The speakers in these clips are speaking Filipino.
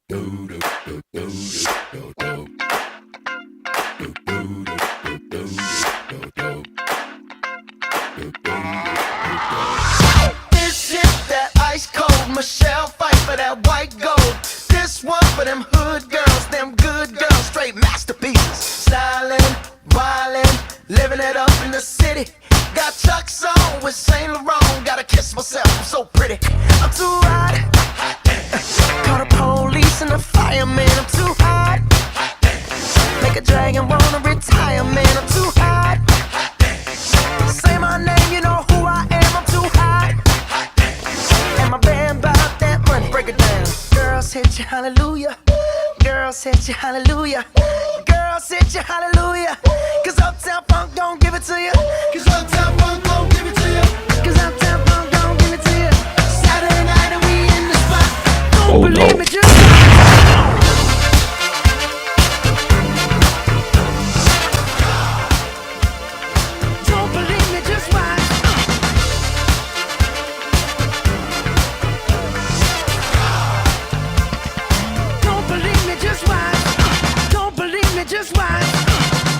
This is that ice cold Michelle fight for that white gold. This one for them hood girls, them good girls, straight masterpieces. Styling, wildin', living it up in the city. Got Chuck's on with Saint Laurent. Gotta kiss myself, I'm so pretty. I'm too hot. Call the police and the fireman. I'm too hot. Make a dragon wanna retire, man. I'm too hot. Say my name, you know who I am. I'm too hot. And my band bought that money. Break it down. Girls hit you, hallelujah. Girls hit you, hallelujah. Girls hit you, hallelujah. Cause Uptown Funk don't give it to you. Cause Uptown Funk don't give it to you. Cause Uptown Funk don't give it to you. Saturday night and we in the spot. Don't believe me, just don't believe me, just watch. Don't believe me, just watch. Don't believe me, just watch.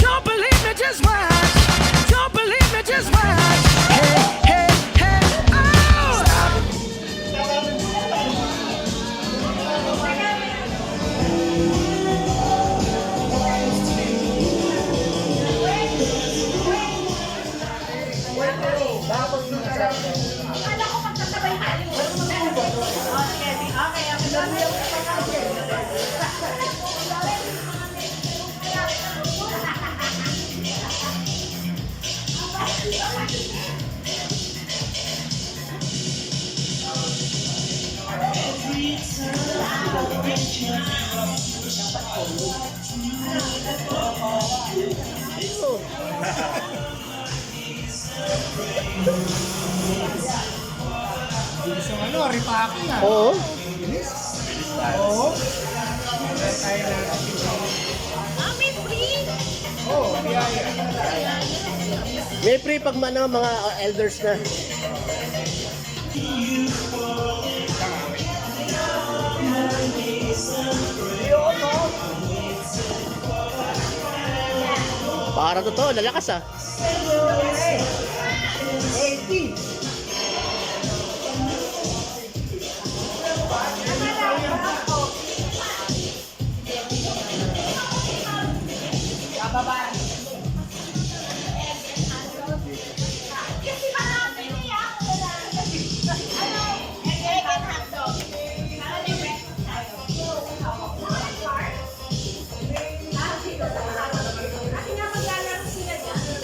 Don't believe me, just watch. Don't believe me, just watch. Hey, hey, hey, oh! Stop. Isang ano, repacking ah. Oo. Oo. Oo, biyaya. May free pag mga elders na. Para totoo, lalakas ah. 80.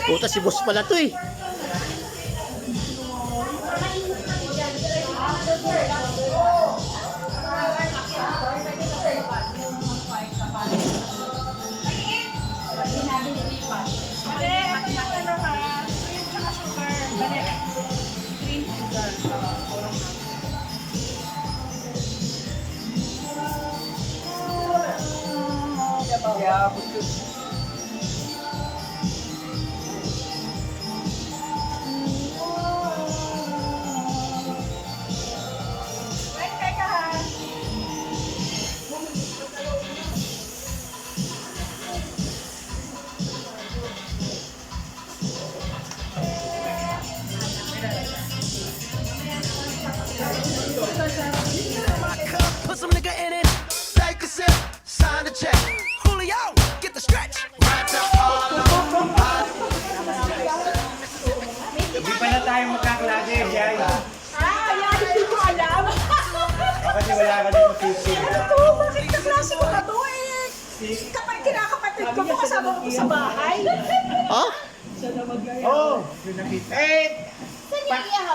Puta, si boss pala to eh. My cup, put some nigga in it. Take a sip, sign the check. Julio, get the stretch. Right to Harlem. Hindi pa na tayo magkaklase, Jai. Yan, hindi ko alam. Kasi wala ka din masisi. Ito, bakit kaklase mo ka to eh? Kapag kinakapatid ko mo kasama ko sa bahay. Ha? Oo, yun nakita.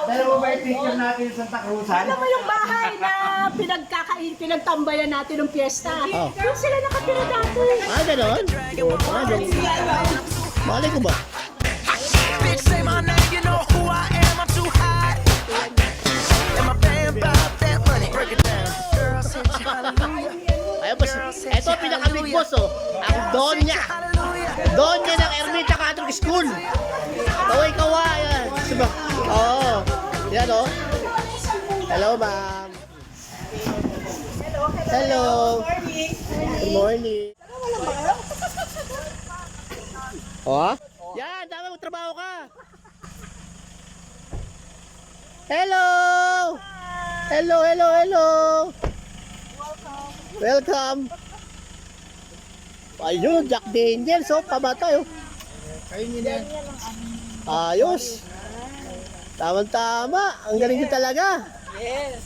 Dalawa ba yung picture natin sa Santa Cruzan? Alam mo yung bahay na pinagtambayan natin ng piyesta? Oh. Doon sila nakatira dati. Ah, gano'n? Ah, gano'n. Malay ko ba? Bitch, say my name, you know who I am. I'm too hot. And my band bought that money. Break it down. Girls hit you, hallelujah. Ayun, boss. Ito ang pinaka-big boss, oh. Ang Donya. Donya ng Ermita Catholic School. Kaway kawa, yan. Diba? Oo. Yan, oh. Hello, ma'am. Hello. Morning. Good morning. Oh? Yan, dami mo trabaho ka. Hello. Hello, hello, hello. Welcome. Ayun, Jack Daniels, oh, pamatay, oh. Ayos. Tama-tama. Ang galing din talaga. Yes.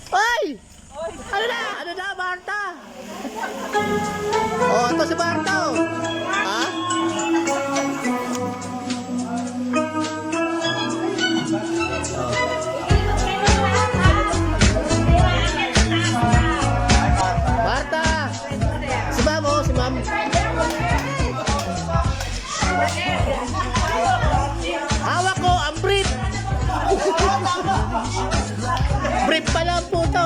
Ay! Ano na? Ano na, Marta? Oh, ito si Marta, oh. Ha? Marta! Si Ma'am, oh, si Ma'am. Hawak ko, ang brief. Brief pa lang po to.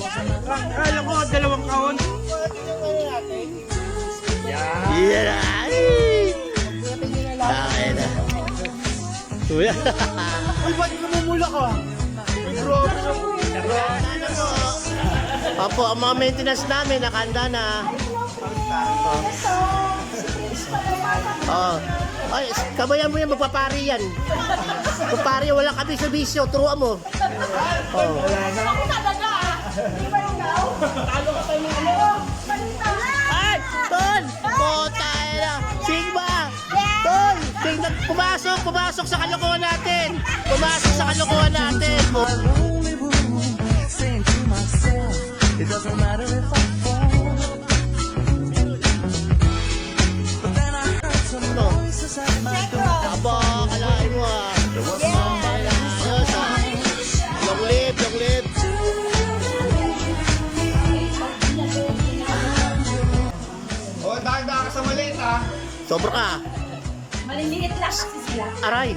Kala ko, dalawang kaon. Yan na. Ay na. Kuya. Uy, ba't namumula ka? Uy, grabe na. Opo, ang mga maintenance namin, nakanda na. Oh. Ay, kabayan mo yan, magpapari yan. Magpapari, walang kabisyo-bisyo, turuan mo. Oh. Ay, Tol! Potay na! Sigma! Tol! Tingnan, pumasok sa kalokohan natin! Pumasok sa kalokohan natin! lonely room, saying to myself, it doesn't matter if I fall. But then I heard some Ano? voices at my door. Aba, kalahin mo ah! There was somebody Ayos ah! Long live, long live! Oh, dahil-dahil ka sa maliit, ah. Sobra ka! Maliliit lang kasi sila. Aray!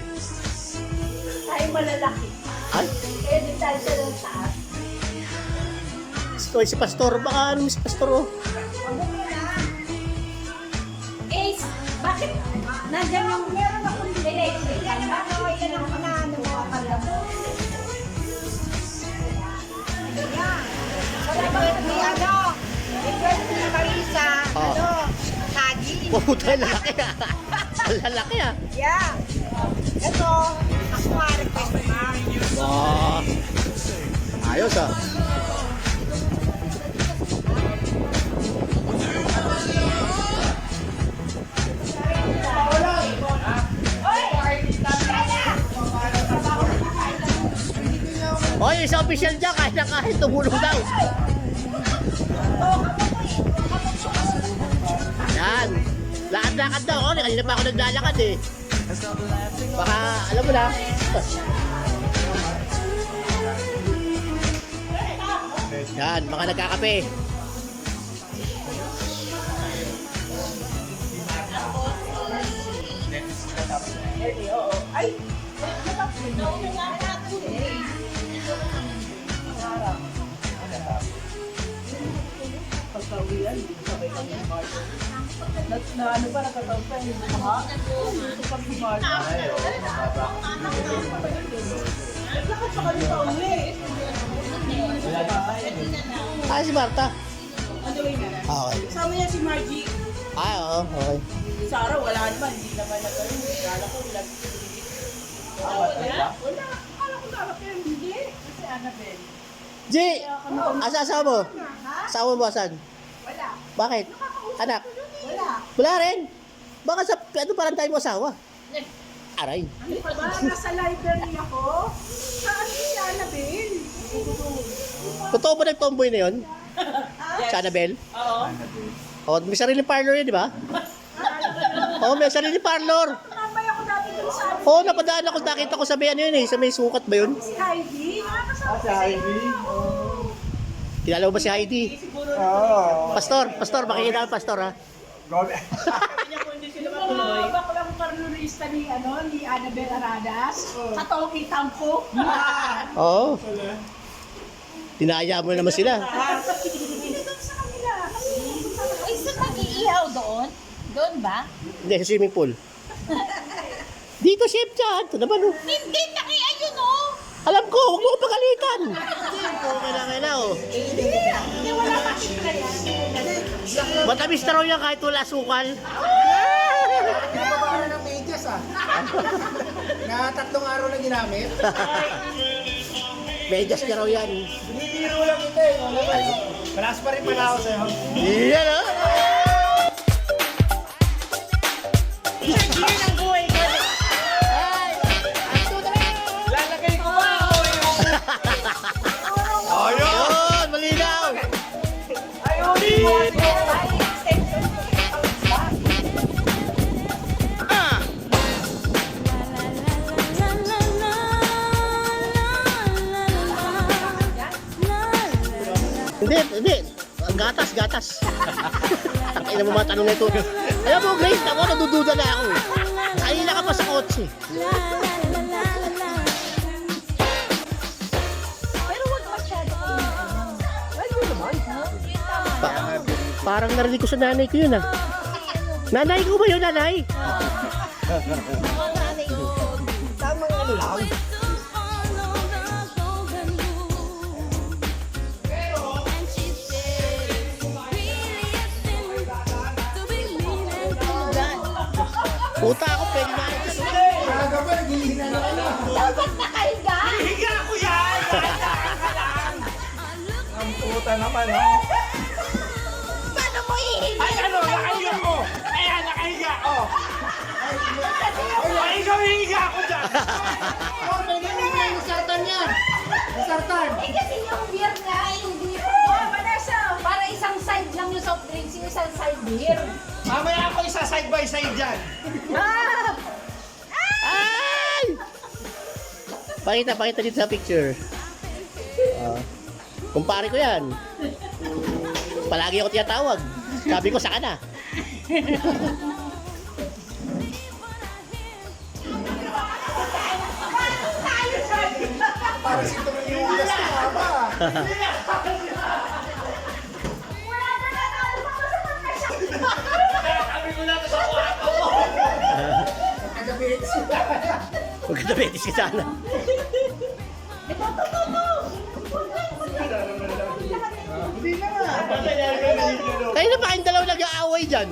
Tayo malalaki. Ay! Kaya di tayo sa taas. Ito si Pastor, baka ano si Pastor oh? Ace, bakit? Nandiyan yung meron akong electric. Ano, yan ang panaano mo ang alam mo. Wala ba ni ano? Request ni Marisa. Oh. Ano? Tagi. Puta, lalaki ah! Ang lalaki ah! Yeah. Ito, ako nga request ma. Wow! Ayos ah! Oy, isa official dyan, kahit na kahit tumulong daw. Yan. Lakad-lakad daw. Oh, kanina pa ako naglalakad eh. Baka, alam mo na. Yan, mga nagkakape. Na ano pa nakatawag pa yung mga? Ito pag si Marta. Lakas sa kanila ulit. Ah, si Marta. Ano yun na? Okay. Kasama niya si Margie. Ah, oo, okay. Sara, wala naman. Hindi naman na kayo. Kala ko wala. Wala? Wala. Akala ko dapat pero hindi. Kasi Annabelle. G! Asa asawa mo? Asawa mo asan? Wala. Bakit? Anak? Wala. Wala rin. Baka sa, ano parang tayo mo asawa? Aray. Ano pa ba? Nasa library ako. Saan si Annabelle? Totoo ba nag-tomboy na yun? Si Annabelle? Oo. Oh, may sarili parlor yun, di ba? Oh, may sarili parlor. Tambay ako dati dun sa Oh, napadaan ako, nakita ko sa may ano yun eh, sa may sukat ba yun? si Heidi. Nakakasama Sa Ivy? Kilala mo ba si Heidi? Oo. Pastor, makikita ka pastor ha? Grabe. Yung mga baklang kolorista ni Annabel Aradas. Katoki Tampo. Oo. Tinaya mo naman sila. Hindi doon sa kanila. Ay, saan nag-iihaw doon? Doon ba? Hindi, sa swimming pool. Dito, chef dyan. Ito naman, oh. Hindi, ayun oh! Alam ko, huwag mo ko pagalitan. Hindi, kailangan, oh. Hindi, wala pa sila yan. Matamis na raw yan kahit wala sukal. Nababa ng medyas na 3 araw na ginamit. Medyas ka raw yan. Binibiro lang ito eh. Malas pa rin pala ako sa'yo. Yan, oh. Lalagay ko ba? Ayun, malinaw. Hindi. Gatas. Ay, mo mga tanong na ito. Alam mo, Grace, ako nadududa na ako. Kanina ka pa sa kotse. Pero wag masyado. Parang narinig ko sa nanay ko yun, ah. Nanay ko ba yun, nanay? Tamang ano lang. Puta ako, pwede na ito. Talaga ba? Naghihina na ka na. Dapat nakahiga! Higa ko yan! Ang puta naman, ha? Paano mo ihiga? Ay, ano? Nakahiga ko! Ayan, nakahiga ko! Ay, ikaw hihiga ko dyan! Oh, may nangyay yung sartan yan! Yung sartan! Eh kasi yung beer nga, hindi pa. Oh, Vanessa. Para isang side lang yung soft drinks, yung isang side beer. Mamaya ako isa side by side dyan! Ay! Pakita dito sa picture. Kumpare ko yan. Palagi ako tiyatawag. Sabi ko sa kana. Para si ito yung ulas na haba! Nagkagabits! Maganda betis ka sana. Hindi na nga! Kayo na ba kayong dalaw nag-aaway dyan?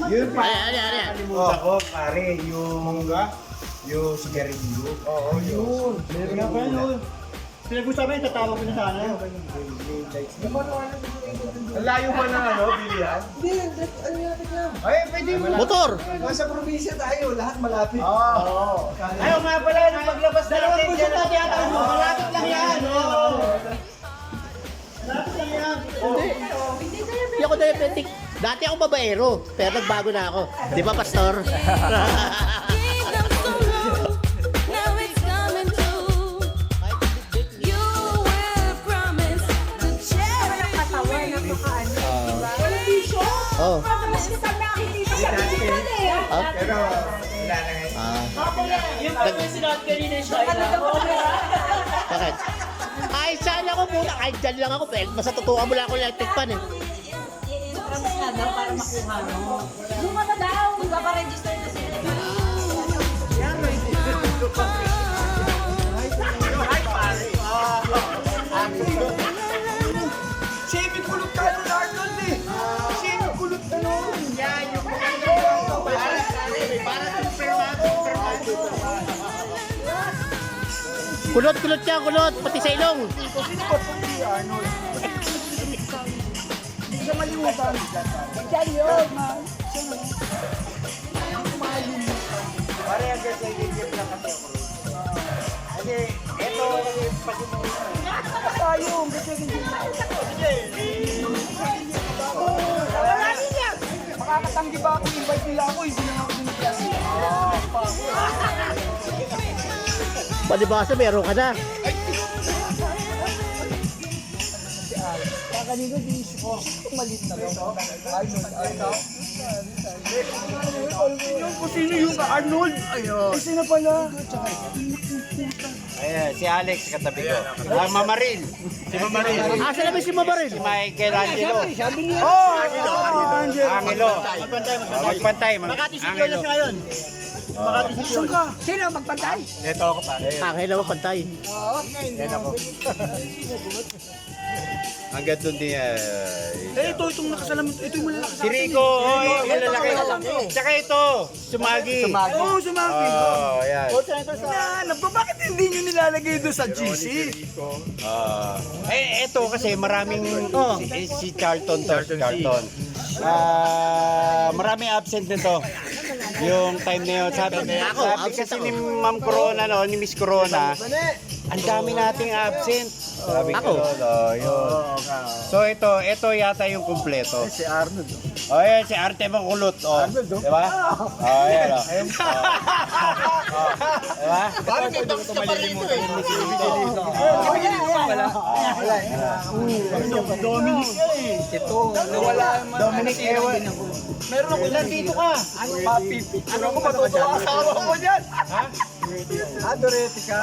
Yun pa! Ano? Nakalimutan ko, pare, yung sigarilyo. Oo, yun. Meron nga pa yun. Pinag-usapan, tatawag ko na sana. Ang layo pa ng bilihan? Hindi, ano natin yan? Ay, pwede mo. Motor! Nasa probinsya tayo, lahat malapit. Oo. Ayaw nga pala, nung paglabas natin. Dalawang puso pa tiyata mo, malapit lang yan. Hindi ako diabetic. Dati ako babaero, pero nagbago na ako. Di ba, Pastor? Oh. Mas kita nakikita sa pilihan eh. Ah? Pero, wala na ngayon. Yung pag sinuot kanina siya. Bakit? Ay, saan ako muna? Kahit dyan lang ako. Pero basta tutukan mo lang ako electric fan eh. Promise nga daw para makuha mo. Luma na daw. Magpaparegister na sila. Sipin kulot ka nun, Arnold eh. Sipin kulot ka nun. Yan, yung Kulot siya, kulot. Pati sa ilong. Sino ba itong si Arnold? Hindi siya malimutan. Diyan yun. Pare, hanggang sa i-give lang kasi ako. Kasi, eto, pati mo. Tayo, kasi hindi na. Wala din yan. Makakatanggi ba ako, invite nila ako, hindi na ako dinigyan. Palibasa, meron ka na. kanina di ko malit na daw. Kung sino yung Arnold? Ayun. Sino pala? Ayan, si Alex katabi ko. Mamaril. Si Mamaril. Asa namin si Mabaril? Si Michael Angelo. Oh! Angelo. Angelo. Magpantay. Makati City Hall na siya ngayon. Makati City Hall. Sino magpantay? Ito ako pa. Akin naman pantay. Yan ako. Hanggang doon din. Itong nakasalamin. Ito yung malalakas. Si Rico. Oh, yung malalaki. Tsaka ito. Sumagi. Oo, sumaki. Oh, yan. Alam ko, bakit hindi nyo nilalagay doon sa GC? Ito kasi maraming si Charlton to, si Charlton. Maraming absent nito. Yung time na yun, sabi kasi ni Ma'am Corona, no, ni Miss Corona, ang dami nating absent. Sabi ko, yun. So ito yata yung kumpleto. Si Arnold. Oh, yan, si Artemon Kulot. Oh, diba? Oh, yan, oh. Diba? Parang may box ka pa rin ito eh. Dominic eh. Ito, nawala yung mga Dominic Ewan. Meron ako ilan dito ka. Ano pa, pipi? Ano ko matutuwa asawa ko dyan? Ha? Dorete ka.